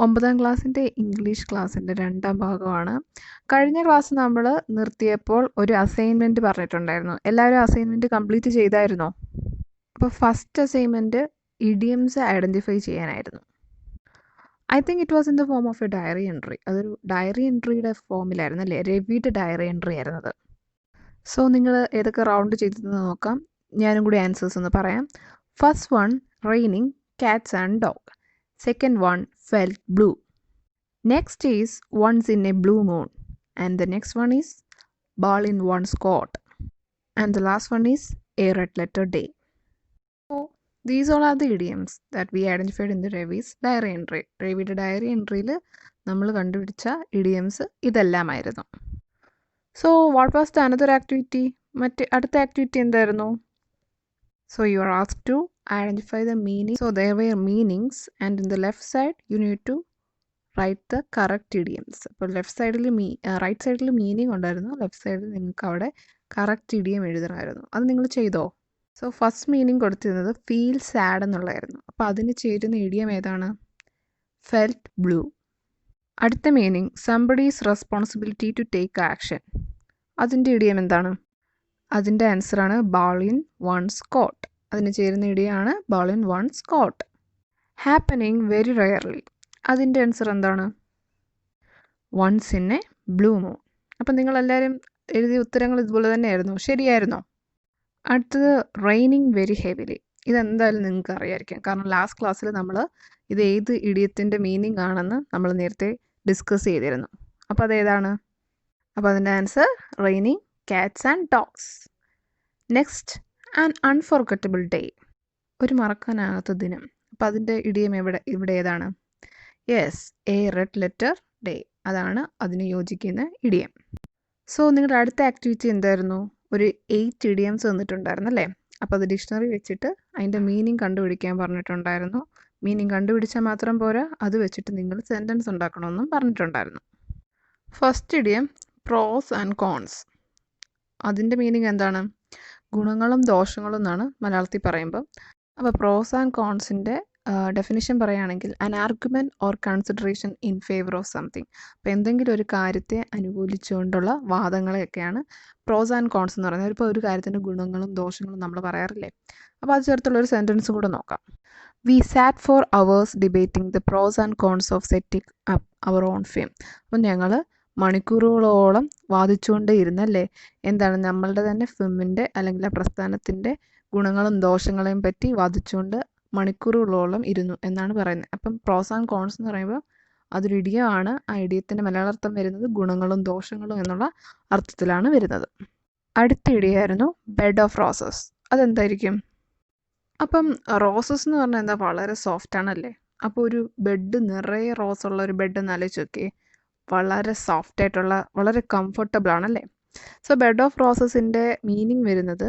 9ാം ക്ലാസ്സിൻ്റെ ഇംഗ്ലീഷ് ക്ലാസ്സിൻ്റെ 2ാം ഭാഗമാണ്. കഴിഞ്ഞ ക്ലാസ് നമ്മൾ നിർത്തിയപ്പോൾ ഒരു അസൈൻമെൻറ്റ് പറഞ്ഞിട്ടുണ്ടായിരുന്നു. എല്ലാവരും അസൈൻമെൻറ്റ് കംപ്ലീറ്റ് ചെയ്തായിരുന്നോ? അപ്പോൾ ഫസ്റ്റ് അസൈൻമെൻറ്റ് ഇഡിയംസ് ഐഡൻറ്റിഫൈ ചെയ്യാനായിരുന്നു. I think it was in the form of a diary entry. അതൊരു ഡയറി എൻട്രിയുടെ ഫോമിലായിരുന്നു അല്ലേ? രവിയുടെ ഡയറി എൻട്രി ആയിരുന്നത്. സോ നിങ്ങൾ ഏതൊക്കെ റൗണ്ട് ചെയ്തെന്ന് നോക്കാം. ഞാനും കൂടി ആൻസേഴ്സ് ഒന്ന് പറയാം. First one raining cats and dog. Second one felt blue. Next is once in a blue moon. And the next one is ball in one's court. And the last one is a red letter day. So these all are the idioms that we identified in the Ravi's diary entry. Raviയുടെ diary എൻട്രിയിൽ നമ്മൾ കണ്ടുപിടിച്ച idioms ഇതെല്ലാമായിരുന്നു. So what was the another activity? അടുത്ത activity എന്തായിരുന്നു? So you are asked to identify the meaning. So there were meanings and in the left side you need to write the correct idioms. അപ്പോൾ left സൈഡിൽ right സൈഡിൽ meaning ഉണ്ടായിരുന്നു, left സൈഡിൽ നിങ്ങൾക്ക് അവിടെ correct idiom എഴുതണമായിരുന്നു. അത് നിങ്ങൾ ചെയ്തോ? സോ ഫസ്റ്റ് മീനിങ് കൊടുത്തിരുന്നത് ഫീൽ സാഡ് എന്നുള്ളതായിരുന്നു. അപ്പോൾ അതിന് ചേരുന്ന ഇഡിയം ഏതാണ്? Felt blue. അടുത്ത meaning somebody's responsibility to take action. അതിൻ്റെ ഇഡിയം എന്താണ്? അതിൻ്റെ ആൻസറാണ് ബാൾ ഇൻ വൺസ് കോട്ട്. അതിന് ചേരുന്ന ഇടിയാണ് ball in one's court. Happening very rarely. അതിൻ്റെ ആൻസർ എന്താണ്? Once in a blue moon. അപ്പം നിങ്ങളെല്ലാവരും എഴുതിയ ഉത്തരങ്ങൾ ഇതുപോലെ തന്നെയായിരുന്നു. ശരിയായിരുന്നോ? അടുത്തത് റെയിനിങ് വെരി ഹെവിലി. ഇതെന്തായാലും നിങ്ങൾക്ക് അറിയാമായിരിക്കും, കാരണം ലാസ്റ്റ് ക്ലാസ്സിൽ നമ്മൾ ഇത് ഏത് ഇഡിയത്തിൻ്റെ മീനിങ് ആണെന്ന് നമ്മൾ നേരത്തെ ഡിസ്കസ് ചെയ്തിരുന്നു. അപ്പോൾ അതേതാണ്? അപ്പോൾ അതിൻ്റെ answer raining cats and dogs. Next, an unforgettable day. ഒരു മറക്കാനാകാത്ത ദിനം. അപ്പം അതിൻ്റെ ഇഡിയം ഇവിടെ ഏതാണ്? Yes, A red letter day. അതാണ് അതിന് യോജിക്കുന്ന ഇഡിയം. സോ നിങ്ങളുടെ അടുത്ത ആക്ടിവിറ്റി എന്തായിരുന്നു? ഒരു 8 ഇഡിയംസ് തന്നിട്ടുണ്ടായിരുന്നു അല്ലേ? അപ്പോൾ അത് ഡിക്ഷണറി വെച്ചിട്ട് അതിൻ്റെ മീനിങ് കണ്ടുപിടിക്കാൻ പറഞ്ഞിട്ടുണ്ടായിരുന്നു. മീനിങ് കണ്ടുപിടിച്ചാൽ മാത്രം പോരാ, അത് വെച്ചിട്ട് നിങ്ങൾ സെൻറ്റൻസ് ഉണ്ടാക്കണമെന്നും പറഞ്ഞിട്ടുണ്ടായിരുന്നു. First idiom pros and cons. അതിൻ്റെ മീനിങ് എന്താണ്? ഗുണങ്ങളും ദോഷങ്ങളും എന്നാണ് മലയാളത്തിൽ പറയുമ്പോൾ. അപ്പോൾ പ്രോസ് ആൻഡ് കോൺസിൻ്റെ ഡെഫിനിഷൻ പറയുകയാണെങ്കിൽ അൻ argument or consideration in favour of something. അപ്പോൾ എന്തെങ്കിലും ഒരു കാര്യത്തെ അനുകൂലിച്ചുകൊണ്ടുള്ള വാദങ്ങളെയൊക്കെയാണ് പ്രോസ് ആൻഡ് കോൺസ് എന്ന് പറയുന്നത്. ഇപ്പോൾ ഒരു കാര്യത്തിൻ്റെ ഗുണങ്ങളും ദോഷങ്ങളും നമ്മൾ പറയാറില്ലേ? അപ്പോൾ അത് ചേർത്തുള്ളൊരു സെൻറ്റൻസ് കൂടെ നോക്കാം. We sat for hours debating the pros and cons of setting up our own fame. അപ്പം ഞങ്ങൾ മണിക്കൂറുകളോളം വാദിച്ചുകൊണ്ടേ ഇരുന്നല്ലേ, എന്താണ് നമ്മളുടെ തന്നെ ഫിലിമിൻ്റെ അല്ലെങ്കിൽ ആ പ്രസ്ഥാനത്തിൻ്റെ ഗുണങ്ങളും ദോഷങ്ങളെയും പറ്റി വാദിച്ചുകൊണ്ട് മണിക്കൂറുകളോളം ഇരുന്നു എന്നാണ് പറയുന്നത്. അപ്പം പ്രോസ് ആൻഡ് കോൺസ് എന്ന് പറയുമ്പോൾ അതൊരു ഇഡിയമാണ്. ആ ഇഡിയത്തിൻ്റെ മലയാളാർത്ഥം വരുന്നത് ഗുണങ്ങളും ദോഷങ്ങളും എന്നുള്ള അർത്ഥത്തിലാണ് വരുന്നത്. അടുത്ത ഇഡിയായിരുന്നു ബെഡ് ഓഫ് റോസസ്. അതെന്തായിരിക്കും? അപ്പം റോസസ് എന്ന് പറഞ്ഞാൽ എന്താ, വളരെ സോഫ്റ്റ് ആണല്ലേ. അപ്പോൾ ഒരു ബെഡ് നിറയെ റോസ് ഉള്ള ഒരു ബെഡ് എന്ന് ആലോചിച്ച് നോക്കിയേ. വളരെ സോഫ്റ്റ് ആയിട്ടുള്ള, വളരെ കംഫർട്ടബിൾ ആണല്ലേ. സോ ബെഡ് ഓഫ് റോസസിൻ്റെ മീനിങ് വരുന്നത്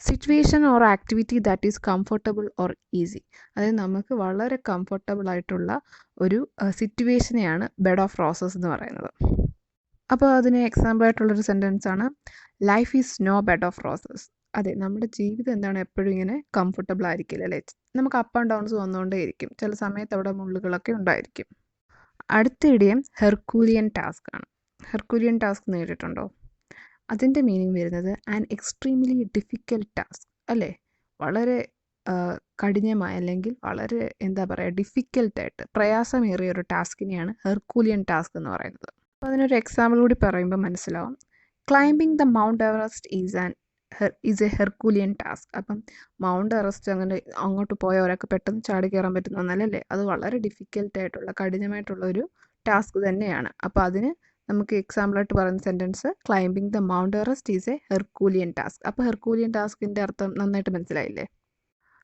situation or activity that is comfortable or easy. അതായത് നമുക്ക് വളരെ കംഫർട്ടബിൾ ആയിട്ടുള്ള ഒരു സിറ്റുവേഷനെയാണ് ബെഡ് ഓഫ് റോസസ് എന്ന് പറയുന്നത്. അപ്പോൾ അതിന് എക്സാമ്പിളായിട്ടുള്ളൊരു സെൻറ്റൻസ് ആണ് life is no bed of roses. അതെ, നമ്മുടെ ജീവിതം എന്താണ് എപ്പോഴും ഇങ്ങനെ കംഫർട്ടബിൾ ആയിരിക്കില്ല അല്ലേ. നമുക്ക് അപ്പ് ആൻഡ് ഡൗൺസ് വന്നുകൊണ്ടേ ഇരിക്കും. ചില സമയത്ത് അവിടെ മുള്ളുകളൊക്കെ ഉണ്ടായിരിക്കും. അടുത്ത ഇഡിയം ഹെർക്കൂലിയൻ ടാസ്ക് ആണ്. ഹെർക്കൂലിയൻ ടാസ്ക് നേരിട്ടുണ്ടോ? അതിൻ്റെ മീനിങ് വരുന്നത് ആൻ എക്സ്ട്രീംലി ഡിഫിക്കൽട്ട് ടാസ്ക് അല്ലേ. വളരെ കഠിനമായ അല്ലെങ്കിൽ വളരെ എന്താ പറയുക, ഡിഫിക്കൽട്ടായിട്ട് പ്രയാസമേറിയ ഒരു ടാസ്കിനെയാണ് ഹെർക്കൂലിയൻ ടാസ്ക് എന്ന് പറയുന്നത്. അപ്പോൾ അതിനൊരു എക്സാമ്പിൾ കൂടി പറയുമ്പോൾ മനസ്സിലാവും. Climbing the mount Everest is A Herculean task. അപ്പം മൗണ്ട് എവറസ്റ്റ് അങ്ങനെ അങ്ങോട്ട് പോയവരൊക്കെ പെട്ടെന്ന് ചാടി കയറാൻ പറ്റുന്ന ഒന്നല്ലേ. അത് വളരെ ഡിഫിക്കൽട്ടായിട്ടുള്ള കഠിനമായിട്ടുള്ള ഒരു ടാസ്ക് തന്നെയാണ്. അപ്പോൾ അതിന് നമുക്ക് എക്സാമ്പിളായിട്ട് പറയുന്ന sentence climbing the mount Everest is A Herculean task. അപ്പോൾ ഹെർക്കൂലിയൻ ടാസ്കിൻ്റെ അർത്ഥം നന്നായിട്ട് മനസ്സിലായില്ലേ?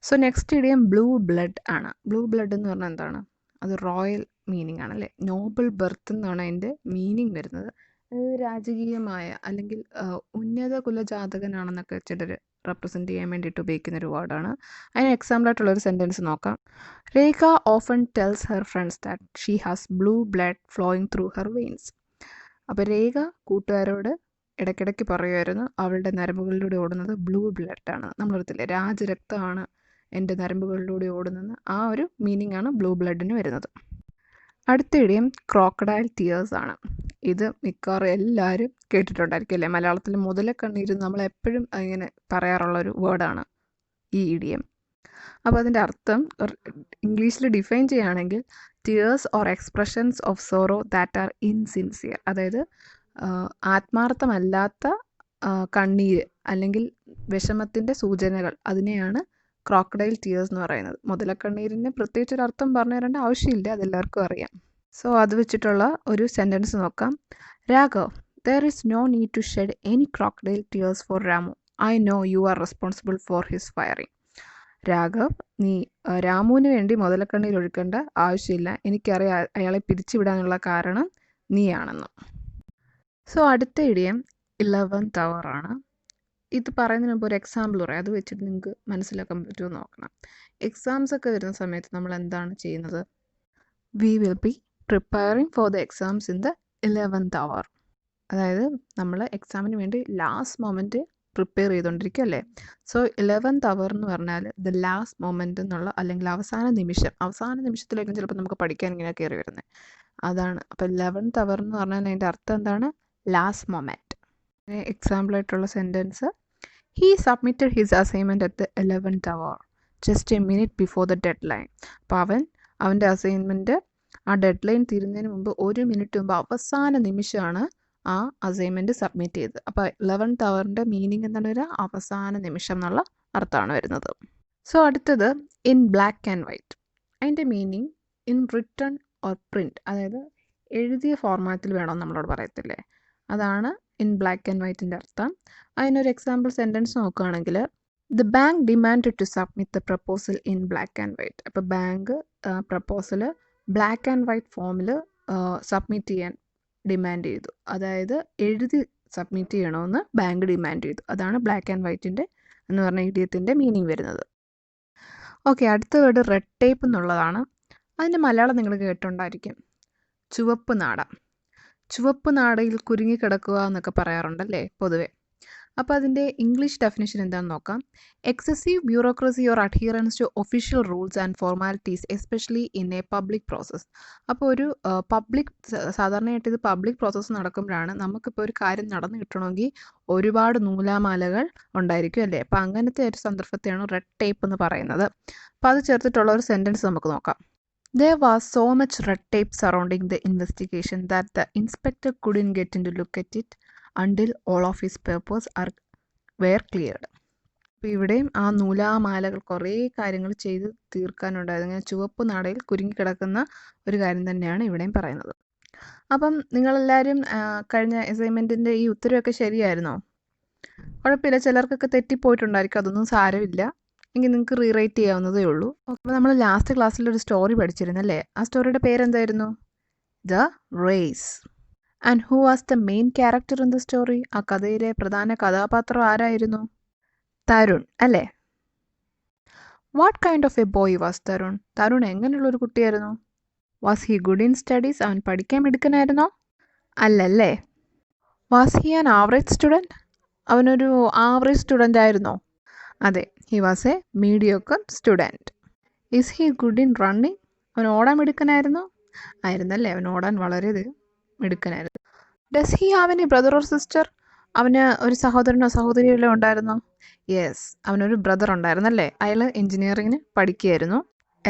So next idiom blue blood ആണ്. ബ്ലൂ ബ്ലഡ് എന്ന് പറഞ്ഞാൽ എന്താണ്? അത് റോയൽ മീനിങ് ആണല്ലേ. നോബിൾ ബർത്ത് എന്നാണ് അതിൻ്റെ മീനിങ് വരുന്നത്. അതായത് രാജകീയമായ അല്ലെങ്കിൽ ഉന്നത കുലജാതകനാണെന്നൊക്കെ ചിലർ റെപ്രസെൻറ്റ് ചെയ്യാൻ വേണ്ടിയിട്ട് ഉപയോഗിക്കുന്ന ഒരു വേർഡാണ്. അതിന് എക്സാമ്പിളായിട്ടുള്ളൊരു സെൻറ്റൻസ് നോക്കാം. Rekha often tells her friends that she has blue blood flowing through her veins. അപ്പോൾ രേഖ കൂട്ടുകാരോട് ഇടയ്ക്കിടയ്ക്ക് പറയുമായിരുന്നു അവളുടെ നരമ്പുകളിലൂടെ ഓടുന്നത് ബ്ലൂ ബ്ലഡാണ്. നമ്മളറിയത്തില്ലേ, രാജരക്തമാണ് എൻ്റെ നരമ്പുകളിലൂടെ ഓടുന്നത്. ആ ഒരു മീനിങ് ആണ് ബ്ലൂ ബ്ലഡിന് വരുന്നത്. അടുത്ത ഇടിയം ക്രോക്കഡൈൽ ടിയേഴ്സ് ആണ്. ഇത് മിക്കവാറും എല്ലാവരും കേട്ടിട്ടുണ്ടായിരിക്കും അല്ലേ? മലയാളത്തിൽ മുതലക്കണ്ണീര് നമ്മൾ എപ്പോഴും ഇങ്ങനെ പറയാറുള്ളൊരു വേർഡാണ് ഈ ഇടിയം. അപ്പോൾ അതിൻ്റെ അർത്ഥം ഇംഗ്ലീഷിൽ ഡിഫൈൻ ചെയ്യുകയാണെങ്കിൽ tears or expressions of sorrow that are insincere. അതായത് ആത്മാർത്ഥമല്ലാത്ത കണ്ണീര് അല്ലെങ്കിൽ വിഷമത്തിൻ്റെ സൂചനകൾ, അതിനെയാണ് ക്രോക്കഡൈൽ ടിയേഴ്സ് എന്ന് പറയുന്നത്. മുതലക്കണ്ണീരിന് പ്രത്യേകിച്ച് ഒരു അർത്ഥം പറഞ്ഞു തരേണ്ട ആവശ്യമില്ല, അതെല്ലാവർക്കും അറിയാം. സോ അത് വെച്ചിട്ടുള്ള ഒരു സെൻറ്റൻസ് നോക്കാം. Raghav, there is no need to shed any crocodile tears for Ramu. I know you are responsible for his firing. Raghav, നീ രാമുവിന് വേണ്ടി മുതലക്കണ്ണീർ ഒഴുക്കേണ്ട ആവശ്യമില്ല. എനിക്കറിയാം അയാളെ പിരിച്ചുവിടാനുള്ള കാരണം നീയാണെന്ന്. സോ അടുത്ത ഇടിയം 11th hour ആണ്. ഇത് പറയുന്നതിന് മുമ്പ് ഒരു എക്സാമ്പിൾ പറയാം. അത് വെച്ചിട്ട് നിങ്ങൾക്ക് മനസ്സിലാക്കാൻ പറ്റുമോ നോക്കണം. എക്സാംസ് ഒക്കെ വരുന്ന സമയത്ത് നമ്മൾ എന്താണ് ചെയ്യുന്നത്? V will B preparing for the exams in the 11th hour. അതായത് നമ്മൾ എക്സാമിന് വേണ്ടി ലാസ്റ്റ് മൊമെൻറ്റ് പ്രിപ്പയർ ചെയ്തുകൊണ്ടിരിക്കും അല്ലേ? സോ 11th hour എന്ന് പറഞ്ഞാൽ ദ ലാസ്റ്റ് മൊമെൻ്റ് എന്നുള്ള, അല്ലെങ്കിൽ അവസാന നിമിഷത്തിലേക്കും ചിലപ്പോൾ നമുക്ക് പഠിക്കാൻ ഇങ്ങനെ കയറി വരുന്നത് അതാണ്. അപ്പോൾ 11th hour എന്ന് പറഞ്ഞാൽ അതിൻ്റെ അർത്ഥം എന്താണ്? Last moment. എക്സാമ്പിളായിട്ടുള്ള sentence, he submitted his assignment at the 11th hour just a minute before the deadline. അപ്പോൾ അവൻ്റെ അസൈൻമെൻറ്റ് ആ ഡെഡ് ലൈൻ തീരുന്നതിന് മുമ്പ് 1 മിനിറ്റ് മുമ്പ് അവസാന നിമിഷമാണ് ആ അസൈൻമെൻറ്റ് സബ്മിറ്റ് ചെയ്തത്. അപ്പോൾ 11th hourൻ്റെ മീനിങ് എന്താണ് വരിക? അവസാന നിമിഷം എന്നുള്ള അർത്ഥമാണ് വരുന്നത്. സോ അടുത്തത് ഇൻ ബ്ലാക്ക് ആൻഡ് വൈറ്റ്. അതിൻ്റെ meaning in written or print, അതായത് എഴുതിയ ഫോർമാറ്റിൽ വേണമെന്ന് നമ്മളോട് പറയത്തില്ലേ, അതാണ് ഇൻ ബ്ലാക്ക് ആൻഡ് വൈറ്റിൻ്റെ അർത്ഥം. അതിനൊരു എക്സാമ്പിൾ സെൻറ്റൻസ് നോക്കുകയാണെങ്കിൽ, the bank demanded to submit the proposal in black and white. അപ്പോൾ bank proposal black and white ഫോമിൽ സബ്മിറ്റ് ചെയ്യാൻ ഡിമാൻഡ് ചെയ്തു. അതായത് എഴുതി സബ്മിറ്റ് ചെയ്യണമെന്ന് ബാങ്ക് ഡിമാൻഡ് ചെയ്തു. അതാണ് ബ്ലാക്ക് ആൻഡ് വൈറ്റിൻ്റെ എന്ന് പറഞ്ഞ ഇഡിയത്തിൻ്റെ മീനിങ് വരുന്നത്. ഓക്കെ, അടുത്ത വേർഡ് റെഡ് ടേപ്പ് എന്നുള്ളതാണ്. അതിൻ്റെ മലയാളം നിങ്ങൾ കേട്ടുണ്ടായിരിക്കും, ചുവപ്പ് നാട. ചുവപ്പ് നാടയിൽ കുരുങ്ങിക്കിടക്കുക എന്നൊക്കെ പറയാറുണ്ടല്ലേ പൊതുവെ. അപ്പോൾ അതിൻ്റെ ഇംഗ്ലീഷ് ഡെഫിനിഷൻ എന്താണെന്ന് നോക്കാം. Excessive bureaucracy or adherence to official rules and formalities especially in a public process. അപ്പോൾ ഒരു സാധാരണയായിട്ട് ഇത് പബ്ലിക് പ്രോസസ്സ് നടക്കുമ്പോഴാണ് നമുക്കിപ്പോൾ ഒരു കാര്യം നടന്നു കിട്ടണമെങ്കിൽ ഒരുപാട് നൂലാമാലകൾ ഉണ്ടായിരിക്കും അല്ലേ? അപ്പോൾ അങ്ങനത്തെ ഒരു സന്ദർഭത്തെയാണ് റെഡ് ടേപ്പ് എന്ന് പറയുന്നത്. അപ്പോൾ അത് ചേർത്തിട്ടുള്ള ഒരു സെൻറ്റൻസ് നമുക്ക് നോക്കാം. There was so much red tape surrounding the investigation that the inspector couldn't get in to look at it until all of his papers were cleared. അപ്പോൾ ഇവിടെയും ആ നൂലാമാലകൾ കുറേ കാര്യങ്ങൾ ചെയ്ത് തീർക്കാനുണ്ടായത്. അങ്ങനെ ചുവപ്പ് നാടയിൽ കുരുങ്ങിക്കിടക്കുന്ന ഒരു കാര്യം തന്നെയാണ് ഇവിടെയും പറയുന്നത്. അപ്പം നിങ്ങളെല്ലാവരും കഴിഞ്ഞ അസൈൻമെൻറ്റിൻ്റെ ഈ ഉത്തരവൊക്കെ ശരിയായിരുന്നോ? കുഴപ്പമില്ല, ചിലർക്കൊക്കെ തെറ്റിപ്പോയിട്ടുണ്ടായിരിക്കും, അതൊന്നും സാരമില്ല. എങ്കിൽ നിങ്ങൾക്ക് റീറൈറ്റ് ചെയ്യാവുന്നതേ ഉള്ളൂ. അപ്പോൾ നമ്മൾ ലാസ്റ്റ് ക്ലാസ്സിലൊരു സ്റ്റോറി പഠിച്ചിരുന്നല്ലേ? ആ സ്റ്റോറിയുടെ പേരെന്തായിരുന്നു? The race. And who was the main character in the story? ആ കഥയിലെ പ്രധാന കഥാപാത്രം ആരായിരുന്നു? തരുൺ അല്ലേ? What kind of a boy was Tarun? Tarun എങ്ങനെയുള്ളൊരു കുട്ടിയായിരുന്നു? Was he good in studies? അവൻ പഠിക്കാൻ മിടുക്കനായിരുന്നോ? അല്ലല്ലേ. Was he an average student? അവനൊരു ആവറേജ് സ്റ്റുഡൻ്റ് ആയിരുന്നോ? അതെ, he was a mediocre student. Is he good in running? അവൻ ഓടാൻ മിടുക്കനായിരുന്നു? ആയിരുന്നല്ലേ, അവൻ ഓടാൻ വളരെ മിടുക്കനായിരുന്നു. Does he have any brother or sister? അവന് ഒരു സഹോദരനോ സഹോദരിയോ വല്ലതും ഉണ്ടായിരുന്നോ? യെസ്, അവനൊരു ബ്രദർ ഉണ്ടായിരുന്നല്ലേ. അയാൾ എൻജിനീയറിങ്ങിന് പഠിക്കുകയായിരുന്നു.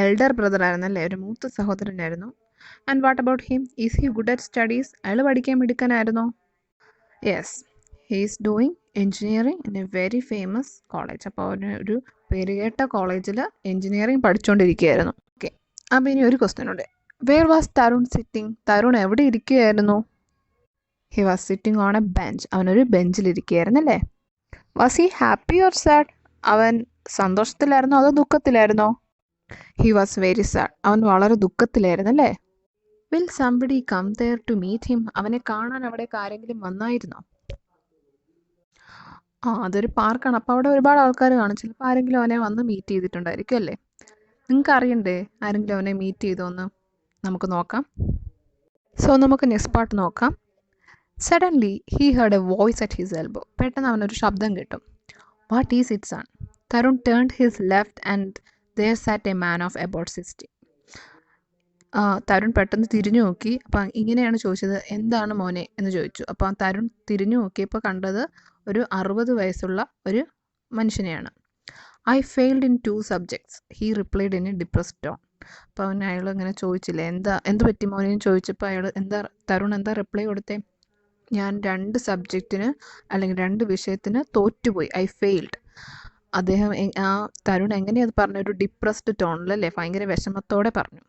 എൽഡർ ബ്രദർ ആയിരുന്നല്ലേ, ഒരു മൂത്ത സഹോദരനായിരുന്നു. And what about him? Is he good at studies? അയാൾ പഠിക്കാൻ മിടുക്കനായിരുന്നോ? Yes, he is doing engineering in a very famous college. അപ്പോൾ അവന് ഒരു പേരുകേട്ട കോളേജിൽ എൻജിനീയറിങ് പഠിച്ചുകൊണ്ടിരിക്കുകയായിരുന്നു. ഓക്കെ, അപ്പോൾ ഇനി ഒരു ക്വസ്റ്റ്യൻ ഉണ്ട്. Where was Tarun sitting? Tarun എവിടെ ഇരിക്കുകയായിരുന്നു? He was sitting on a bench. അവനൊരു ബെഞ്ചിലിരിക്കുകയായിരുന്നല്ലേ. Was he happy or sad? അവൻ സന്തോഷത്തിലായിരുന്നോ അതോ ദുഃഖത്തിലായിരുന്നോ? He was very sad. അവൻ വളരെ ദുഃഖത്തിലായിരുന്നല്ലേ. Will somebody come there to meet him? അവനെ കാണാൻ അവിടേക്ക് ആരെങ്കിലും വന്നായിരുന്നോ? അതൊരു പാർക്കാണ്, അപ്പോൾ അവിടെ ഒരുപാട് ആൾക്കാർ കാണും. ചിലപ്പോൾ ആരെങ്കിലും അവനെ വന്ന് മീറ്റ് ചെയ്തിട്ടുണ്ടായിരിക്കും അല്ലേ? നിങ്ങൾക്ക് അറിയണ്ടേ ആരെങ്കിലും അവനെ മീറ്റ് ചെയ്തോന്ന്? നമുക്ക് നോക്കാം. സോ നമുക്ക് നെക്സ്റ്റ് പാർട്ട് നോക്കാം. Suddenly he heard a voice at his elbow. പെട്ടെന്ന് അവനൊരു ശബ്ദം കേട്ടു. What is it son? Tarun turned his left and there sat a man of about 60. Tarun പെട്ടെന്ന് തിരിഞ്ഞു നോക്കി. അപ്പം ഇങ്ങനെയാണ് ചോദിച്ചത്, എന്താണ് മോനെ എന്ന് ചോദിച്ചു. അപ്പം തരുൺ തിരിഞ്ഞു നോക്കിയപ്പോൾ കണ്ടത് ഒരു 60 വയസ്സുള്ള ഒരു മനുഷ്യനെയാണ്. I failed in 2 subjects he replied in a depressed tone. അപ്പോൾ അയാൾ ഇങ്ങനെ ചോദിച്ചില്ലേ, എന്ത് പറ്റി മോനെന്ന് ചോദിച്ചപ്പോൾ തരുൺ എന്താ റിപ്ലൈ കൊടുത്തേ? ഞാൻ 2 സബ്ജക്റ്റിന് അല്ലെങ്കിൽ 2 വിഷയത്തിന് തോറ്റുപോയി, ഐ ഫെയിൽഡ്. അദ്ദേഹം തരുൺ എങ്ങനെയത് പറഞ്ഞു? ഒരു ഡിപ്രസ്ഡ് ടോണിലല്ലേ, ഭയങ്കര വിഷമത്തോടെ പറഞ്ഞു.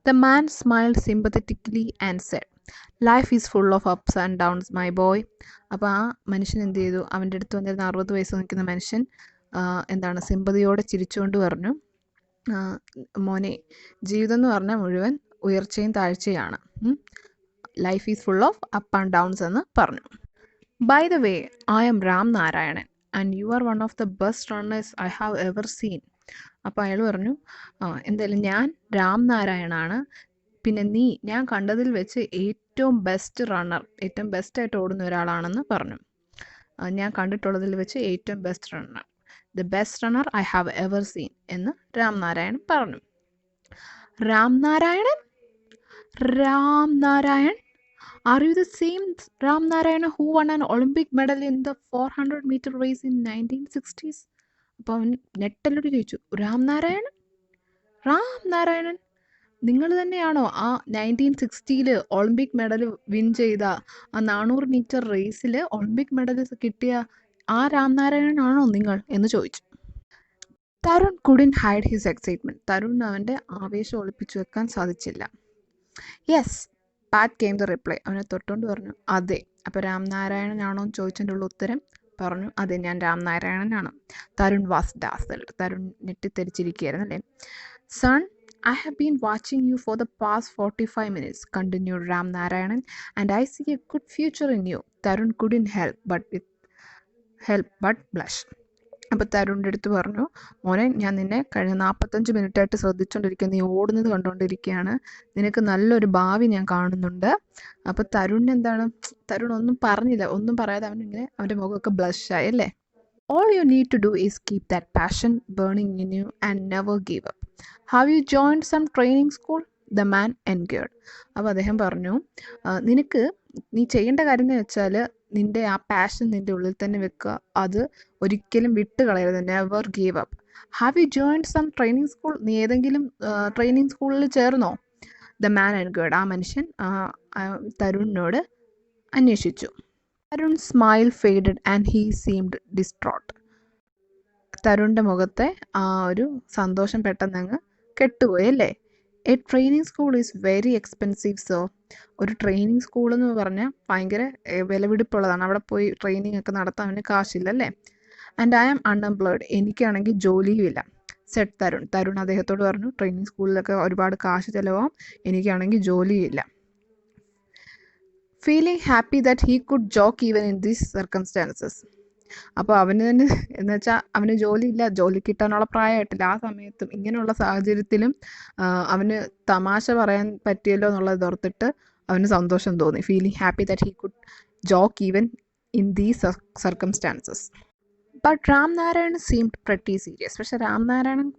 The man smiled sympathetically and said, life is full of ups and downs my boy. അപ്പോൾ ആ മനുഷ്യൻ എന്ത് ചെയ്തു? അവൻ്റെ അടുത്ത് വന്നിരുന്ന 60 വയസ്സ് നിൽക്കുന്ന മനുഷ്യൻ സിമ്പതിയോടെ ചിരിച്ചുകൊണ്ട് പറഞ്ഞു, മോനെ, ജീവിതം എന്ന് പറഞ്ഞാൽ മുഴുവൻ ഉയർച്ചയും താഴ്ചയാണ്. Life is full of up and downs എന്ന് പറഞ്ഞു. By the way, I am Ram Narayanan and you are one of the best runners I have ever seen. അപ്പോൾ അയാൾ പറഞ്ഞു, എന്തായാലും ഞാൻ രാം നാരായണാണ്, പിന്നെ ഞാൻ കണ്ടതിൽ വെച്ച് ഏറ്റവും ബെസ്റ്റ് റണ്ണർ, ഏറ്റവും ബെസ്റ്റായിട്ട് ഓടുന്ന ഒരാളാണെന്ന് പറഞ്ഞു. ഞാൻ കണ്ടിട്ടുള്ളതിൽ വെച്ച് ഏറ്റവും best runner, the best runner I have ever scene എന്ന് രാം നാരായണൻ പറഞ്ഞു. Ram Narayanan? Are you the same Ram Narayan who won an Olympic medal in the 400-meter race in 1960s? അപ്പോൾ അവൻ നെട്ടലോട് ചോദിച്ചു, രാം നാരായണൻ നിങ്ങൾ തന്നെയാണോ ആ 1960 ഒളിമ്പിക് മെഡൽ വിൻ ചെയ്ത ആ 400 മീറ്റർ റേസിൽ ഒളിമ്പിക് മെഡൽ കിട്ടിയ ആ രാം നാരായണൻ ആണോ നിങ്ങൾ എന്ന് ചോദിച്ചു. Tarun couldn't hide his excitement. Tarun അവൻ്റെ ആവേശം ഒളിപ്പിച്ചു വെക്കാൻ സാധിച്ചില്ല. Yes, PAT came the reply. അവനെ തൊട്ടുകൊണ്ട് പറഞ്ഞു, അതെ. അപ്പോൾ രാം നാരായണനാണോ എന്ന് ചോദിച്ചതിൻ്റെ ഉള്ള ഉത്തരം പറഞ്ഞു, അതെ, ഞാൻ രാം നാരായണനാണ്. Tarun was dazzled. തരുൺ ഞെട്ടിത്തെരിച്ചിരിക്കുകയായിരുന്നു അല്ലേ. Son, I have been watching you for the past 45 minutes, continued Ram Narayanan, and I see a good future in you. Tarun couldn't help but blush. അപ്പോൾ തരുണിൻ്റെ അടുത്ത് പറഞ്ഞു, മോനെ, ഞാൻ നിന്നെ കഴിഞ്ഞ 45 മിനിറ്റായിട്ട് ശ്രദ്ധിച്ചുകൊണ്ടിരിക്കുക, നീ ഓടുന്നത് കണ്ടുകൊണ്ടിരിക്കുകയാണ്, നിനക്ക് നല്ലൊരു ഭാവി ഞാൻ കാണുന്നുണ്ട്. അപ്പോൾ തരുൺ ഒന്നും പറഞ്ഞില്ല, ഒന്നും പറയാതെ അവൻ്റെ മുഖമൊക്കെ ബ്ലഷായി അല്ലേ. All you need to do is keep that passion burning in you and never give up. Have you joined some training school? The man enquired. അപ്പോൾ അദ്ദേഹം പറഞ്ഞു, നീ ചെയ്യേണ്ട കാര്യം എന്ന് വെച്ചാൽ നിൻ്റെ ആ പാഷൻ നിൻ്റെ ഉള്ളിൽ തന്നെ വെക്കുക, അത് ഒരിക്കലും വിട്ട് കളയരുത്, never give up. Have you joined some training school? നീ ഏതെങ്കിലും ട്രെയിനിങ് സ്കൂളിൽ ചേർന്നോ? The man enquired. ആ മനുഷ്യൻ തരുണിനോട് അന്വേഷിച്ചു. Tarun smile faded and he seemed distraught. തരുണിൻ്റെ മുഖത്തെ ആ ഒരു സന്തോഷം പെട്ടെന്നങ്ങ് കെട്ടുപോയി അല്ലേ. A training school is very expensive so. ഒരു ട്രെയിനിങ് സ്കൂൾ എന്ന് പറഞ്ഞാൽ ഭയങ്കര വിലപിടിപ്പുള്ളതാണ്, അവിടെ പോയി ട്രെയിനിങ് ഒക്കെ നടത്താൻ അവന് കാശില്ല അല്ലേ. ആൻഡ് ഐ ആം അൺഎംപ്ലോയ്ഡ്, എനിക്കാണെങ്കിൽ ജോലിയുമില്ല. സെഡ് തരുൺ അദ്ദേഹത്തോട് പറഞ്ഞു, ട്രെയിനിങ് സ്കൂളിലൊക്കെ ഒരുപാട് കാശ് ചിലവാകും, എനിക്കാണെങ്കിൽ ജോലിയില്ല. Feeling happy that he could joke even in these circumstances. അപ്പോൾ അവന് തന്നെ എന്ന് വെച്ചാൽ അവന് ജോലിയില്ല, ജോലി കിട്ടാനുള്ള പ്രായമായിട്ടില്ല, ആ സമയത്തും ഇങ്ങനെയുള്ള സാഹചര്യത്തിലും അവന് തമാശ പറയാൻ പറ്റിയല്ലോ എന്നുള്ളത് ഓർത്തിട്ട് അവന് സന്തോഷം തോന്നി. Feeling happy that he could joke even in these circumstances. But Ram Narayanan seemed pretty serious. പക്ഷെ രാം നാരായണൻ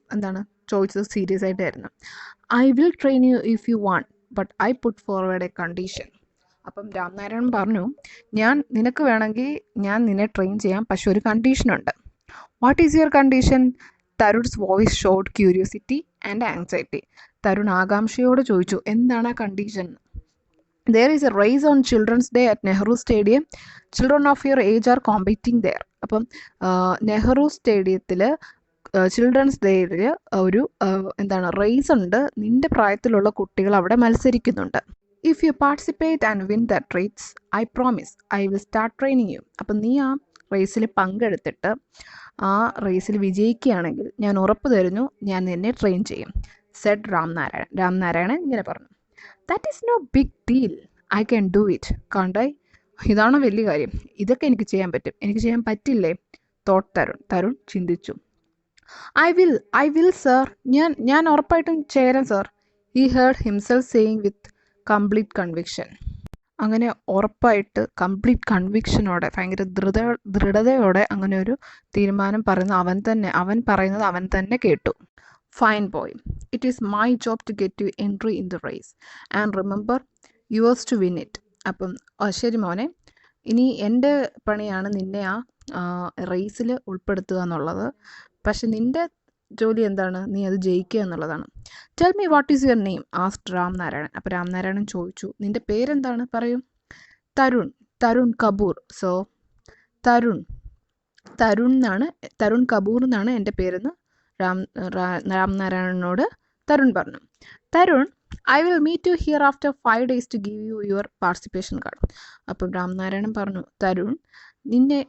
ചോദിച്ചത് സീരിയസ് ആയിട്ടായിരുന്നു. I will train you if you want, but I put forward A condition. അപ്പം രാം നാരായണൻ പറഞ്ഞു, നിനക്ക് വേണമെങ്കിൽ ഞാൻ നിന്നെ ട്രെയിൻ ചെയ്യാം, പക്ഷെ ഒരു കണ്ടീഷനുണ്ട്. What is your condition? Tarun's voice showed curiosity and anxiety. Tarun ആകാംക്ഷയോട് ചോദിച്ചു, എന്താണ് ആ condition? There is a race on Children's Day at Nehru Stadium. Children of your age are competing there. അപ്പം നെഹ്റു സ്റ്റേഡിയത്തിൽ ചിൽഡ്രൻസ് ഡേയിൽ ഒരു റേസ് ഉണ്ട്, നിൻ്റെ പ്രായത്തിലുള്ള കുട്ടികൾ അവിടെ മത്സരിക്കുന്നുണ്ട്. If you participate and win that race, I promise I will start training you. അപ്പം നീ ആ റേസിൽ പങ്കെടുത്തിട്ട് ആ റേസിൽ വിജയിക്കുകയാണെങ്കിൽ ഞാൻ ഉറപ്പ് തരുന്നു, ഞാൻ നിന്നെ ട്രെയിൻ ചെയ്യും. സെഡ് രാം നാരായണൻ ഇങ്ങനെ പറഞ്ഞു. That is no big deal, I can do it. കണ്ടായി, ഇതാണോ വലിയ കാര്യം? ഇതൊക്കെ എനിക്ക് ചെയ്യാൻ പറ്റും. എനിക്ക് ചെയ്യാൻ പറ്റില്ലേ? തോട്ട് തരുൺ ചിന്തിച്ചു. ഐ വിൽ സർ, ഞാൻ ഉറപ്പായിട്ടും ചേരാം sir. He heard himself saying with complete conviction. അങ്ങനെ ഉറപ്പായിട്ട് കംപ്ലീറ്റ് കൺവിക്ഷനോടെ, ഭയങ്കര ദൃഢതയോടെ അങ്ങനെ ഒരു തീരുമാനം പറയുന്നത് അവൻ തന്നെ കേട്ടു. Fine boy. It is my job to get you entry in the race. And remember, yours to win it. അപ്പം ശരി മോനെ, ഇനി എൻ്റെ പണിയാണ് നിന്നെ ആ റേസിൽ ഉൾപ്പെടുത്തുക എന്നുള്ളത്. പക്ഷെ നിൻ്റെ ജോലി എന്താണ്? നീ അത് ജയിക്കുക എന്നുള്ളതാണ്. Tell me what is your name asked Ramnarayan. അപ്പോൾ രാംനാരായണൻ ചോദിച്ചു, നിൻ്റെ പേരെന്താണ്? പറയൂ. തരുൺ കപൂർ. സോ തരുൺ കപൂർ എന്നാണ് എൻ്റെ പേരെന്ന് രാംനാരായണനോട് തരുൺ പറഞ്ഞു. Tarun, I will meet you here after 5 days to give you your participation card. അപ്പം രാംനാരായണൻ പറഞ്ഞു, തരുൺ,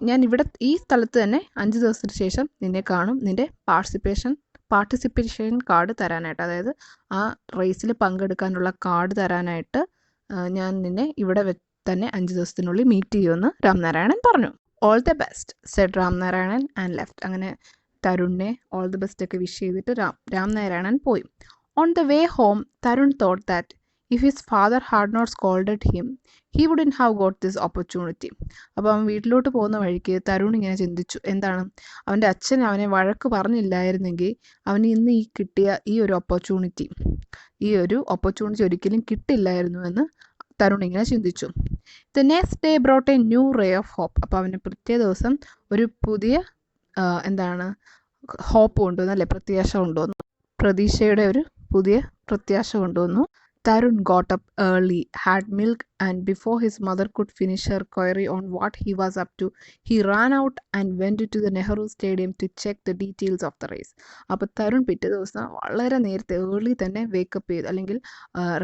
ഞാൻ ഇവിടെ ഈ സ്ഥലത്ത് തന്നെ 5 ദിവസത്തിന് ശേഷം നിന്നെ കാണും, നിൻ്റെ പാർട്ടിസിപ്പേഷൻ കാർഡ് തരാനായിട്ട്, അതായത് ആ റേസിൽ പങ്കെടുക്കാനുള്ള കാർഡ് തരാനായിട്ട് ഞാൻ നിന്നെ ഇവിടെ തന്നെ 5 ദിവസത്തിനുള്ളിൽ മീറ്റ് ചെയ്യുമെന്ന് രാംനാരായണൻ പറഞ്ഞു. All the best said Ramnarayan and left. അങ്ങനെ തരുണിനെ ഓൾ ദി ബെസ്റ്റ് ഒക്കെ വിഷ് ചെയ്തിട്ട് രാംനാരായണൻ പോയി. On the way home, Tarun thought that if his father had not scolded him he wouldn't have got this opportunity. അപ്പോൾ അവൻ വീട്ടിലോട്ട് പോകുന്ന വഴിക്ക് തരുൺ ഇങ്ങനെ ചിന്തിച്ചു, എന്താണ്, അവൻ്റെ അച്ഛൻ അവനെ വഴക്ക് പറഞ്ഞില്ലായിരുന്നെങ്കിൽ അവന് ഇന്ന് കിട്ടിയ ഈ ഒരു ഓപ്പർച്യൂണിറ്റി ഒരിക്കലും കിട്ടില്ലായിരുന്നു എന്ന് തരുൺ ഇങ്ങനെ ചിന്തിച്ചു. The next day brought a new ray of hope. അപ്പോൾ അവന് പിറ്റേ ദിവസം ഒരു പുതിയ ഹോപ്പ് കൊണ്ടുവന്നു, അല്ലെ, പ്രത്യാശ കൊണ്ടുവന്നു. പ്രതീക്ഷയുടെ ഒരു പുതിയ പ്രത്യാശ കൊണ്ടുവന്നു. Tarun got up early, had milk, and before his mother could finish her query on what he was up to, he ran out and went to the Nehru Stadium to check the details of the race. അപ്പോൾ തരുൺ പിറ്റേ ദിവസം വളരെ നേരത്തെ early തന്നെ wake up ചെയ്തു, അല്ലെങ്കിൽ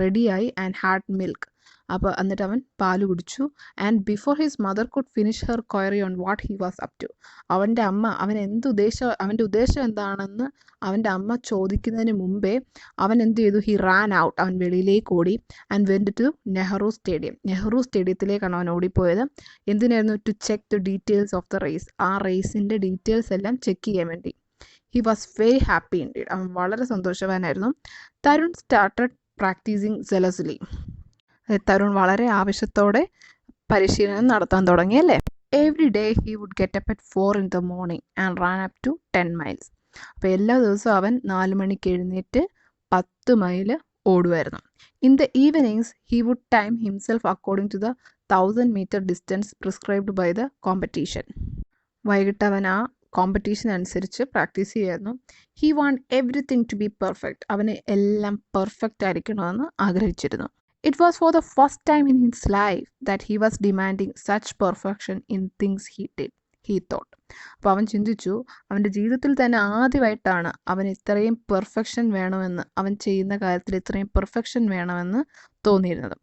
റെഡിയായി, and had milk. അപ്പോൾ എന്നിട്ട് അവൻ പാല് കുടിച്ചു. And before his mother could finish her query on what he was up to. അവൻ്റെ അമ്മ അവൻ്റെ ഉദ്ദേശം എന്താണെന്ന് അവൻ്റെ അമ്മ ചോദിക്കുന്നതിന് മുമ്പേ അവൻ എന്ത് ചെയ്തു? ഹി റാൻ ഔട്ട്, അവൻ വെളിയിലേക്ക് ഓടി. ആൻഡ് വെൻറ്റ് ടു നെഹ്റു സ്റ്റേഡിയത്തിലേക്കാണ് അവൻ ഓടിപ്പോയത്. എന്തിനായിരുന്നു? To check the details of the race. ആ റേസിൻ്റെ ഡീറ്റെയിൽസ് എല്ലാം ചെക്ക് ചെയ്യാൻ വേണ്ടി. He was very happy indeed. അവൻ വളരെ സന്തോഷവാനായിരുന്നു. Tarun started practising seriously. തരുൺ വളരെ ആവശ്യത്തോടെ പരിശീലനം നടത്താൻ തുടങ്ങി, അല്ലേ? Every day he would get up at 4 in the morning and ran up to 10 miles. അപ്പോൾ എല്ലാ ദിവസവും അവൻ 4 മണിക്ക് എഴുന്നേറ്റ് 10 മൈൽ ഓടുമായിരുന്നു. In the evenings he would time himself according to the 1000 meter distance prescribed by the competition. വൈകിട്ട് അവൻ ആ കോമ്പറ്റീഷൻ അനുസരിച്ച് പ്രാക്ടീസ് ചെയ്യായിരുന്നു. He want everything to be perfect. അവന് എല്ലാം പെർഫെക്റ്റ് ആയിരിക്കണമെന്ന് ആഗ്രഹിച്ചിരുന്നു. It was for the first time in his life that he was demanding such perfection in things he did, he thought. അപ്പോൾ അവൻ ചിന്തിച്ചു, അവൻ്റെ ജീവിതത്തിൽ തന്നെ ആദ്യമായിട്ടാണ് അവൻ ഇത്രയും പെർഫെക്ഷൻ വേണമെന്ന്, അവൻ ചെയ്യുന്ന കാര്യത്തിൽ ഇത്രയും പെർഫെക്ഷൻ വേണമെന്ന് തോന്നിയിരുന്നത്.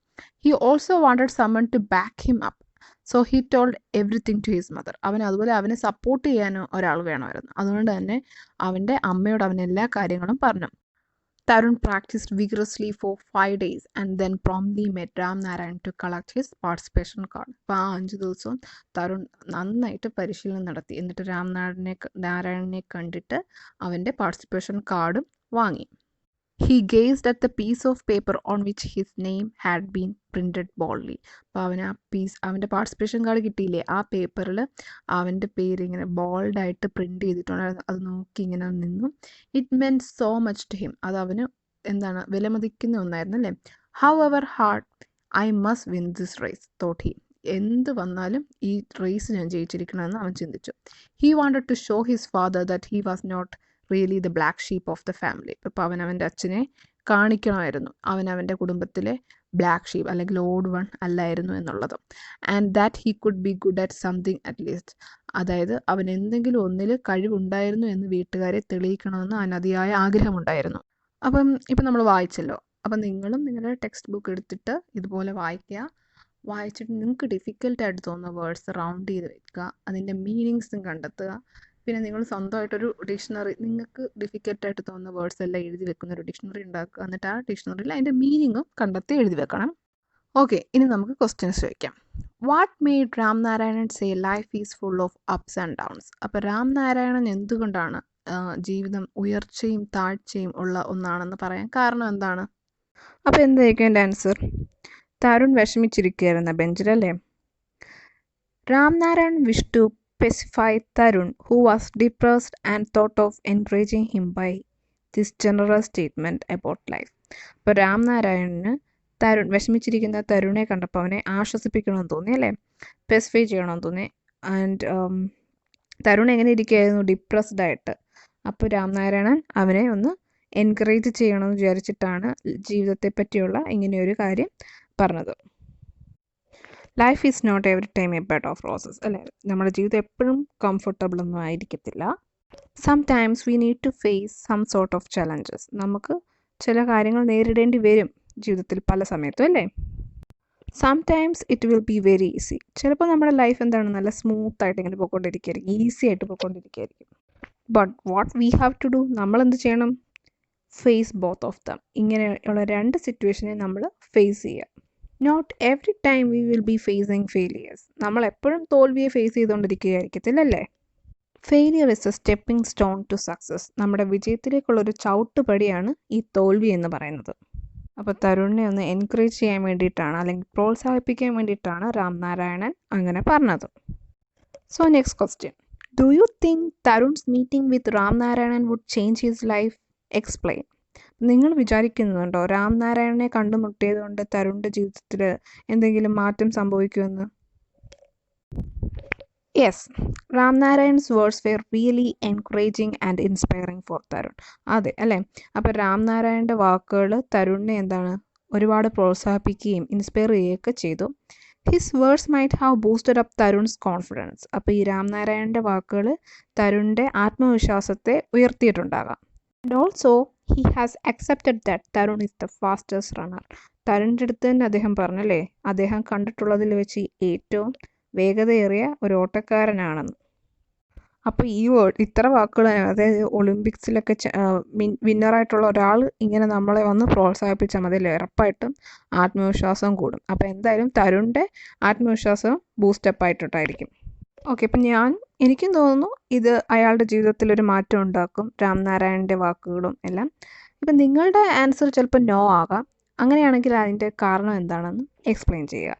He also wanted someone to back him up. So he told everything to his mother. അതുപോലെ അവനെ സപ്പോർട്ട് ചെയ്യാനും ഒരാൾ വേണമായിരുന്നു. അതുകൊണ്ട് തന്നെ അവൻ്റെ അമ്മയോട് അവൻ എല്ലാ കാര്യങ്ങളും പറഞ്ഞു. Tarun practiced vigorously for 5 days and then promptly met Ramnarayan to collect his participation card. അപ്പോൾ ആ 5 ദിവസവും തരുൺ നന്നായിട്ട് പരിശീലനം നടത്തി. എന്നിട്ട് നാരായണനെ കണ്ടിട്ട് അവൻ്റെ പാർട്ടിസിപ്പേഷൻ കാർഡും വാങ്ങി. He gazed at the piece of paper on which his name had been printed boldly. അപ്പോൾ അവൻ്റെ പാർട്ടിസിപ്പേഷൻ കാർഡ് കിട്ടിയില്ലേ, ആ പേപ്പറിൽ അവൻ്റെ പേര് ഇങ്ങനെ ബോൾഡായിട്ട് പ്രിൻ്റ് ചെയ്തിട്ടുണ്ടായിരുന്നു. അത് നോക്കി ഇങ്ങനെ നിന്നു. It meant so much to him. അത് അവന് വിലമതിക്കുന്ന ഒന്നായിരുന്നു, അല്ലേ? However hard I must win this race thought he. എന്ത് വന്നാലും ഈ റേസ് ഞാൻ ജയിച്ചിരിക്കണമെന്ന് അവൻ ചിന്തിച്ചു. He wanted to show his father that he was not really the black sheep of the family. ഇപ്പോൾ അവൻ്റെ അച്ഛനെ കാണിക്കണമായിരുന്നു അവൻ്റെ കുടുംബത്തിലെ ബ്ലാക്ക് ഷീപ്പ് അല്ലെങ്കിൽ ഓഡ് വൺ അല്ലായിരുന്നു എന്നുള്ളത്. And that he could be good at something at least. അതായത് അവൻ എന്തെങ്കിലും ഒന്നിൽ കഴിവുണ്ടായിരുന്നു എന്ന് വീട്ടുകാരെ തെളിയിക്കണമെന്ന് അവന് അതിയായ ആഗ്രഹമുണ്ടായിരുന്നു. ഇപ്പം നമ്മൾ വായിച്ചല്ലോ. അപ്പം നിങ്ങളും നിങ്ങളുടെ ടെക്സ്റ്റ് ബുക്ക് എടുത്തിട്ട് ഇതുപോലെ വായിച്ചിട്ട് നിങ്ങൾക്ക് ഡിഫിക്കൽട്ടായിട്ട് തോന്നുന്ന വേർഡ്സ് റൗണ്ട് ചെയ്ത് വെക്കുക, അതിൻ്റെ മീനിങ്സും കണ്ടെത്തുക. പിന്നെ നിങ്ങൾ സ്വന്തമായിട്ടൊരു ഡിക്ഷണറി, നിങ്ങൾക്ക് ഡിഫിക്കൽട്ടായിട്ട് തോന്നുന്ന വേർഡ്സ് എല്ലാം എഴുതി വെക്കുന്ന ഒരു ഡിക്ഷണറി ഉണ്ടാക്കുക. എന്നിട്ട് ആ ഡിക്ഷണറിയിൽ അതിൻ്റെ മീനിങ്ങും കണ്ടെത്തി എഴുതി വെക്കണം. ഓക്കെ, ഇനി നമുക്ക് ക്വസ്റ്റ്യൻസ് ചോദിക്കാം. What made Ramnarayan say life is full of ups and downs? അപ്പോൾ രാംനാരായണൻ എന്തുകൊണ്ടാണ് ജീവിതം ഉയർച്ചയും താഴ്ചയും ഉള്ള ഒന്നാണെന്ന് പറയാൻ കാരണം എന്താണ്? അപ്പോൾ എന്തായിരിക്കും എൻ്റെ ആൻസർ? തരുൺ വിഷമിച്ചിരിക്കുകയായിരുന്ന ബെഞ്ചിലല്ലേ? Ramnarayan wish to specify Tarun, who was depressed and thought of encouraging him by this general statement about life. അപ്പോൾ രാംനാരായണന് വിഷമിച്ചിരിക്കുന്ന തരുണിനെ കണ്ടപ്പോൾ അവനെ ആശ്വസിപ്പിക്കണമെന്ന് തോന്നി അല്ലേ, പെസിഫൈ ചെയ്യണമെന്ന് തോന്നി. ആൻഡ് തരുൺ എങ്ങനെ ഇരിക്കുകയായിരുന്നു, ഡിപ്രസ്ഡ് ആയിട്ട്. അപ്പോൾ രാംനാരായണൻ അവനെ ഒന്ന് എൻകറേജ് ചെയ്യണമെന്ന് വിചാരിച്ചിട്ടാണ് ജീവിതത്തെ പറ്റിയുള്ള ഇങ്ങനെയൊരു കാര്യം പറഞ്ഞത്. Life is not every time a bed of roses അല്ലേ, നമ്മുടെ ജീവിതം എപ്പോഴും കംഫർട്ടബിൾ ഒന്നും ആയിരിക്കത്തില്ല. Sometimes we need to face some sort of challenges. നമുക്ക് ചില കാര്യങ്ങൾ നേരിടേണ്ടി വരും ജീവിതത്തിൽ പല സമയത്തും അല്ലേ. Sometimes it will be very easy. ചിലപ്പോൾ നമ്മുടെ ലൈഫ് എന്താണ് നല്ല സ്മൂത്തായിട്ട് ഇങ്ങനെ പോയിക്കൊണ്ടിരിക്കുകയായിരിക്കും, ഈസി ആയിട്ട് പോയിക്കൊണ്ടിരിക്കുകയായിരിക്കും. But what we have to do, നമ്മൾ എന്ത് ചെയ്യണം, ഫേസ് ബോത്ത് ഓഫ് ദം. ഇങ്ങനെയുള്ള രണ്ട് സിറ്റുവേഷനെ നമ്മൾ ഫേസ് ചെയ്യുക. Not every time we will be facing failures. നമ്മൾ എപ്പോഴും തോൽവിയെ ഫേസ് ചെയ്തുകൊണ്ടിരിക്കുകയായിരിക്കത്തില്ലല്ലേ. Failure is a stepping stone to success. നമ്മുടെ വിജയത്തിലേക്കുള്ളൊരു ചവിട്ടുപടിയാണ് ഈ തോൽവി എന്ന് പറയുന്നത്. അപ്പോൾ തരുണിനെ ഒന്ന് എൻകറേജ് ചെയ്യാൻ വേണ്ടിയിട്ടാണ്, അല്ലെങ്കിൽ പ്രോത്സാഹിപ്പിക്കാൻ വേണ്ടിയിട്ടാണ് രാംനാരായണൻ അങ്ങനെ പറഞ്ഞത്. So next question, do you think Tarun's meeting with Ramnarayanan would change his life? Explain. നിങ്ങൾ വിചാരിക്കുന്നുണ്ടോ രാംനാരായണനെ കണ്ടുമുട്ടിയത് കൊണ്ട് തരുണിൻ്റെ ജീവിതത്തിൽ എന്തെങ്കിലും മാറ്റം സംഭവിക്കുമെന്ന്? Yes, Ramnarayan's words were really encouraging and inspiring for Tarun. അതെ അല്ലേ. അപ്പോൾ രാംനാരായണൻ്റെ വാക്കുകൾ തരുണിനെ എന്താണ് ഒരുപാട് പ്രോത്സാഹിപ്പിക്കുകയും ഇൻസ്പയർ ചെയ്യുകയൊക്കെ ചെയ്തു. His words might have boosted up Tarun's confidence. അപ്പോൾ ഈ രാംനാരായണൻ്റെ വാക്കുകൾ തരുണിൻ്റെ ആത്മവിശ്വാസത്തെ ഉയർത്തിയിട്ടുണ്ടാകാം. And also he has accepted that Tarun is the fastest runner. തരുണിൻ്റെ അടുത്ത് തന്നെ അദ്ദേഹം പറഞ്ഞല്ലേ, അദ്ദേഹം കണ്ടിട്ടുള്ളതിൽ വെച്ച് ഏറ്റവും വേഗതയേറിയ ഒരു ഓട്ടക്കാരനാണെന്ന്. അപ്പോൾ ഈ ഇത്ര വാക്കുകൾ, അതായത് ഒളിമ്പിക്സിലൊക്കെ വിന്നറായിട്ടുള്ള ഒരാൾ ഇങ്ങനെ നമ്മളെ വന്ന് പ്രോത്സാഹിപ്പിച്ചാൽ മതി, ഉറപ്പായിട്ടും ആത്മവിശ്വാസം കൂടും. അപ്പോൾ എന്തായാലും തരുണിൻ്റെ ആത്മവിശ്വാസം ബൂസ്റ്റപ്പ് ആയിട്ടായിരിക്കും. ഓക്കെ, അപ്പം എനിക്കും തോന്നുന്നു ഇത് അയാളുടെ ജീവിതത്തിൽ ഒരു മാറ്റം ഉണ്ടാക്കും, രാംനാരായണൻ്റെ വാക്കുകളും എല്ലാം. ഇപ്പം നിങ്ങളുടെ ആൻസർ ചിലപ്പോൾ നോ ആകാം. അങ്ങനെയാണെങ്കിൽ അതിൻ്റെ കാരണം എന്താണെന്ന് എക്സ്പ്ലെയിൻ ചെയ്യുക.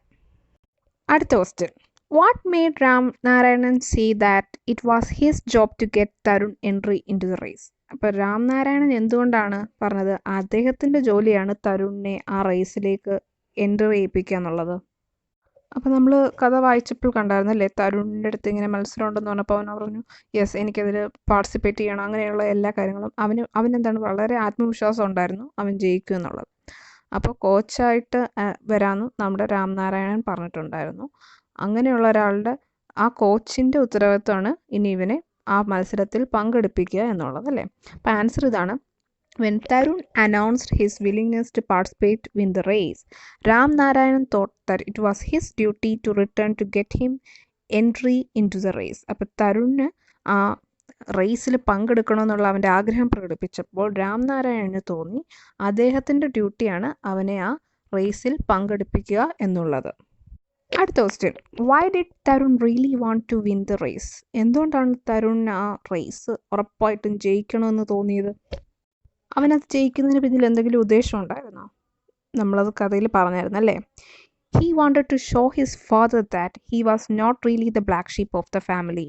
അടുത്ത question, what made Ramnarayan say that it was his job to get Tarun entry in to the race? അപ്പോൾ രാംനാരായണൻ എന്തുകൊണ്ടാണ് പറഞ്ഞത് അദ്ദേഹത്തിൻ്റെ ജോലിയാണ് തരുണിനെ ആ റേസിലേക്ക് എൻട്രി ചെയ്യിപ്പിക്കുക എന്നുള്ളത്? അപ്പോൾ നമ്മൾ കഥ വായിച്ചപ്പോൾ കണ്ടായിരുന്നല്ലേ, തരുണിൻ്റെ അടുത്ത് ഇങ്ങനെ മത്സരം ഉണ്ടെന്ന് പറഞ്ഞപ്പോൾ അവൻ പറഞ്ഞു യെസ് എനിക്കതിൽ പാർട്ടിസിപ്പേറ്റ് ചെയ്യണം, അങ്ങനെയുള്ള എല്ലാ കാര്യങ്ങളും അവനെന്താണ് വളരെ ആത്മവിശ്വാസം ഉണ്ടായിരുന്നു അവൻ ജയിക്കും എന്നുള്ളത്. അപ്പോൾ കോച്ചായിട്ട് വരാമെന്ന് നമ്മുടെ രാംനാരായണൻ പറഞ്ഞിട്ടുണ്ടായിരുന്നു. അങ്ങനെയുള്ള ഒരാളുടെ ആ കോച്ചിൻ്റെ ഉത്തരവാദിത്തമാണ് ഇനി ഇവനെ ആ മത്സരത്തിൽ പങ്കെടുപ്പിക്കുക എന്നുള്ളത് അല്ലേ. അപ്പോൾ ആൻസർ ഇതാണ്. When Tarun announced his willingness to participate in the race, Ram Narayanan thought that it was his duty to return to get him entry into the race. അപ്പോൾ തരുണിന് ആ റേസിൽ പങ്കെടുക്കണമെന്നുള്ള അവൻ്റെ ആഗ്രഹം പ്രകടിപ്പിച്ചപ്പോൾ രാംനാരായണന് തോന്നി അദ്ദേഹത്തിൻ്റെ ഡ്യൂട്ടിയാണ് അവനെ ആ റേസിൽ പങ്കെടുപ്പിക്കുക എന്നുള്ളത്. അടുത്ത question, why did Tarun really want to win the race? എന്തുകൊണ്ടാണ് തരുണിന് ആ റേസ് ഉറപ്പായിട്ടും ജയിക്കണമെന്ന് തോന്നിയത്? അവനത് ജയിക്കുന്നതിന് പിന്നിൽ എന്തെങ്കിലും ഉദ്ദേശം ഉണ്ടായിരുന്നോ? നമ്മളത് കഥയിൽ പറഞ്ഞായിരുന്നു അല്ലേ. He wanted to show his father that he was not really the black sheep of the family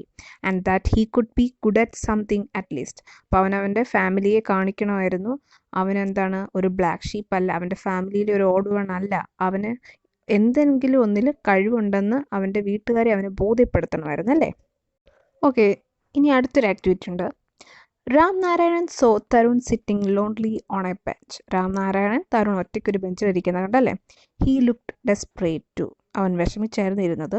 and that he could be good at something at least. അപ്പോൾ അവനവൻ്റെ ഫാമിലിയെ കാണിക്കണമായിരുന്നു അവനെന്താണ് ഒരു ബ്ലാക്ക് ഷീപ്പ് അല്ല, അവൻ്റെ ഫാമിലിയിലെ ഒരു ഓഡ് വൺ അല്ല, അവന് എന്തെങ്കിലും ഒന്നിൽ കഴിവുണ്ടെന്ന് അവൻ്റെ വീട്ടുകാരെ അവന് ബോധ്യപ്പെടുത്തണമായിരുന്നു അല്ലേ. ഓക്കെ, ഇനി അടുത്തൊരു ആക്ടിവിറ്റി ഉണ്ട്. Ramnarayanan saw Tarun sitting lonely on a bench. Ramnarayanan Tarun ഒറ്റയ്ക്കൊരു ബെഞ്ചിൽ ഇരിക്കുന്നത് കണ്ടല്ലേ. He looked desperate too. അവൻ വിഷമിച്ചായിരുന്നു ഇരുന്നത്.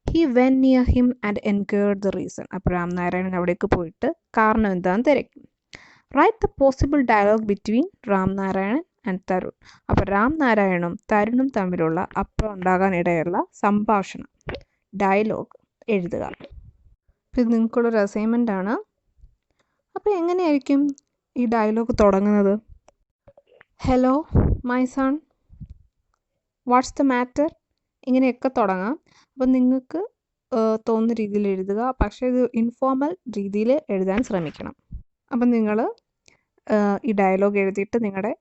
He went near him and enquired the reason. അപ്പോൾ രാംനാരായണൻ അവിടേക്ക് പോയിട്ട് കാരണം എന്താണെന്ന് തിരക്കി. Write the possible dialogue between Ramnarayanan and Tarun. അപ്പോൾ രാംനാരായണും തരുണും തമ്മിലുള്ള അപ്പോൾ ഉണ്ടാകാനിടയുള്ള സംഭാഷണം, ഡയലോഗ് എഴുതുക. ഇത് നിങ്ങൾക്കുള്ളൊരു അസൈൻമെൻ്റ് ആണ്. അപ്പോൾ എങ്ങനെയായിരിക്കും ഈ ഡയലോഗ് തുടങ്ങുന്നത്? Hello my son, what's the matter, ഇങ്ങനെയൊക്കെ തുടങ്ങാം. അപ്പം നിങ്ങൾക്ക് തോന്നുന്ന രീതിയിൽ എഴുതുക, പക്ഷേ ഇത് ഇൻഫോർമൽ രീതിയിൽ എഴുതാൻ ശ്രമിക്കണം. അപ്പം നിങ്ങൾ ഈ ഡയലോഗ് എഴുതിയിട്ട് നിങ്ങളുടെ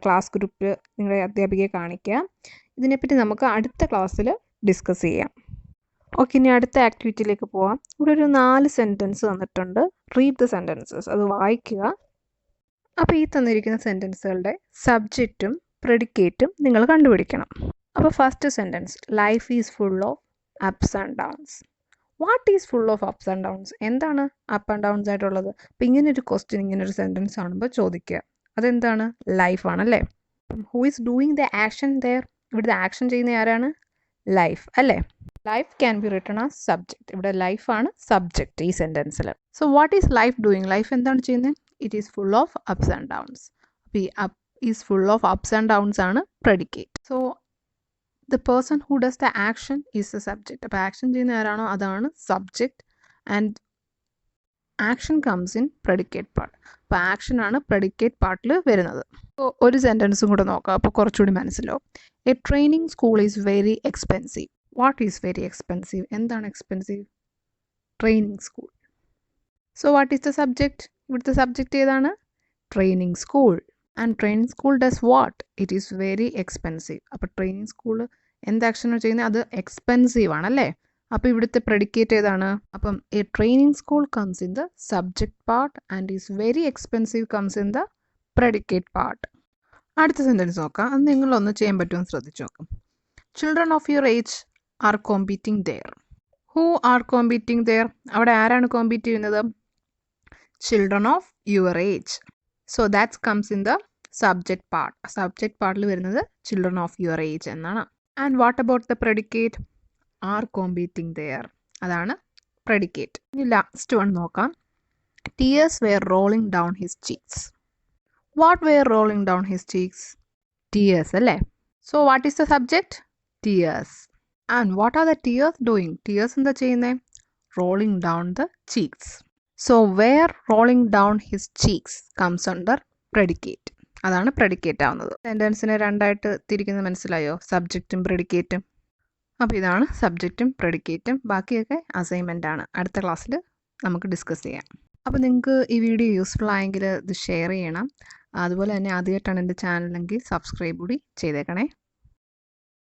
ക്ലാസ് ഗ്രൂപ്പിൽ നിങ്ങളുടെ അധ്യാപികയെ കാണിക്കുക. ഇതിനെപ്പറ്റി നമുക്ക് അടുത്ത ക്ലാസ്സിൽ ഡിസ്കസ് ചെയ്യാം. ഓക്കെ, ഇനി അടുത്ത ആക്ടിവിറ്റിയിലേക്ക് പോവാം. ഇവിടെ ഒരു 4 സെൻറ്റൻസ് തന്നിട്ടുണ്ട്. റീഡ് ദ സെൻറ്റൻസസ്, അത് വായിക്കുക. അപ്പോൾ ഈ തന്നിരിക്കുന്ന സെൻറ്റൻസുകളുടെ സബ്ജക്റ്റും പ്രെഡിക്കേറ്റും നിങ്ങൾ കണ്ടുപിടിക്കണം. അപ്പോൾ first sentence, life is full of ups and downs. What is full of ups and downs? എന്താണ് അപ്പ് ആൻഡ് ഡൗൺസ് ആയിട്ടുള്ളത്? അപ്പോൾ ഇങ്ങനൊരു ക്വസ്റ്റ്യൻ, ഇങ്ങനൊരു സെൻറ്റൻസ് കാണുമ്പോൾ ചോദിക്കുക, അതെന്താണ്? ലൈഫാണല്ലേ. Who is doing the action there? ഇവിടുത്തെ ആക്ഷൻ ചെയ്യുന്ന ആരാണ്? ലൈഫ് അല്ലേ. Life can be written as subject. ഇവിടെ ലൈഫാണ് സബ്ജക്റ്റ് ഈ സെൻറ്റൻസിൽ. So what is life doing? Life എന്താണ് ചെയ്യുന്നത്? It is full of ups and downs. അപ്പോൾ ഈ up is full of ups and downs ആണ് predicate. So the person who does the action is the subject. അപ്പോൾ action ചെയ്യുന്ന ആരാണോ അതാണ് subject and action comes in predicate part. അപ്പോൾ ആക്ഷനാണ് predicate പാർട്ടിൽ വരുന്നത്. അപ്പോൾ ഒരു സെൻറ്റൻസും കൂടെ നോക്കാം, അപ്പോൾ കുറച്ചുകൂടി മനസ്സിലാവും. A training school is very expensive. What is very expensive? എന്താണ് expensive? Training school. So what is the subject? ഇവിടുത്തെ സബ്ജക്റ്റ് ഏതാണ്? Training school. And training school does what? It is very expensive. അപ്പോൾ ട്രെയിനിങ് സ്കൂൾ എന്ത് ആക്ഷനാണ് ചെയ്യുന്നത്? അത് expensive ആണല്ലേ. അപ്പോൾ ഇവിടുത്തെ പ്രെഡിക്കേറ്റ് ഏതാണ്? അപ്പം a training school comes in the subject part and is very expensive comes in the predicate part. അടുത്ത സെൻറ്റൻസ് നോക്കാം, അത് നിങ്ങളൊന്ന് ചെയ്യാൻ പറ്റുമെന്ന് ശ്രദ്ധിച്ചു നോക്കാം. Children of your age are competing there. Who are competing there? അവിടെ ആരാണ് കോമ്പീറ്റ് ചെയ്യുന്നത്? Children of your age. So that comes in the subject part. Subject പാർട്ടിൽ വരുന്നത് ചിൽഡ്രൻ ഓഫ് യുവർ ഏജ് എന്നാണ്. And what about the predicate? R competing there. അതാണ് predicate. ഇനി last one നോക്കാം. Tears were rolling down his cheeks. What were rolling down his cheeks? Tears അല്ലേ. So what is the subject? Tears. And what are the tears doing? Tears എന്താ ചെയ്യുന്നത്? Rolling down the cheeks. So where rolling down his cheeks comes under predicate. അതാണ് predicate ആവുന്നത്. സെൻറ്റൻസിനെ രണ്ടായിട്ട് തിരിക്കുന്നത് മനസ്സിലായോ? സബ്ജക്റ്റും പ്രെഡിക്കേറ്റും. അപ്പോൾ ഇതാണ് സബ്ജക്റ്റും പ്രെഡിക്കേറ്റും. ബാക്കിയൊക്കെ അസൈൻമെൻ്റ് ആണ്. അടുത്ത ക്ലാസ്സിൽ നമുക്ക് ഡിസ്കസ് ചെയ്യാം. അപ്പോൾ നിങ്ങൾക്ക് ഈ വീഡിയോ യൂസ്ഫുൾ ആയെങ്കിൽ ഇത് ഷെയർ ചെയ്യണം. അതുപോലെ തന്നെ ആദ്യമായിട്ടാണ് എൻ്റെ ചാനലെങ്കിൽ സബ്സ്ക്രൈബ് കൂടി ചെയ്തേക്കണേ.